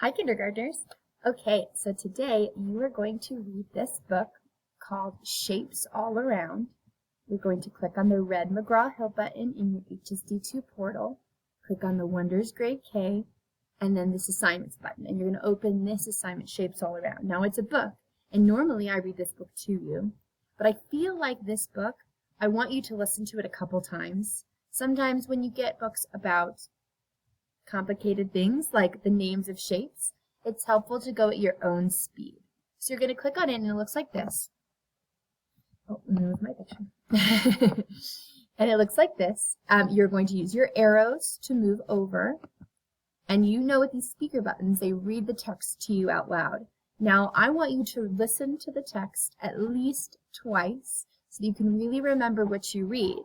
Hi, kindergartners. Okay, so today you are going to read this book called Shapes All Around. You're going to click on the red McGraw-Hill button in your HSD2 portal, click on the Wonders Grade K, and then this Assignments button, and you're going to open this assignment, Shapes All Around. Now it's a book, and normally I read this book to you, but I feel like this book, I want you to listen to it a couple times. Sometimes when you get books about complicated things like the names of shapes, it's helpful to go at your own speed. So you're going to click on it and it looks like this. Oh, let me move my picture. And it looks like this. You're going to use your arrows to move over. And you know with these speaker buttons, they read the text to you out loud. Now, I want you to listen to the text at least twice so that you can really remember what you read.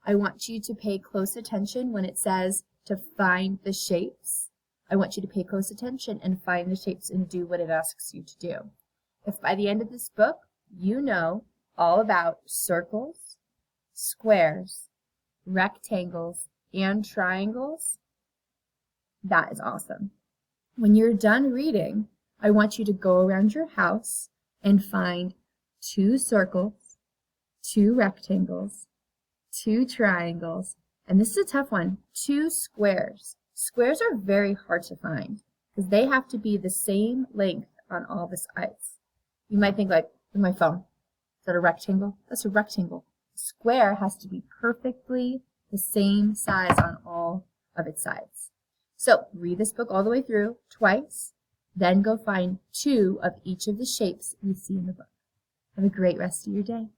I want you to pay close attention when it says to find the shapes. I want you to pay close attention and find the shapes and do what it asks you to do. If by the end of this book you know all about circles, squares, rectangles, and triangles, that is awesome. When you're done reading, I want you to go around your house and find 2 circles, 2 rectangles, 2 triangles, and this is a tough one, 2 squares. Squares are very hard to find because they have to be the same length on all the sides. You might think like, with my phone, is that a rectangle? That's a rectangle. A square has to be perfectly the same size on all of its sides. So read this book all the way through twice, then go find 2 of each of the shapes you see in the book. Have a great rest of your day.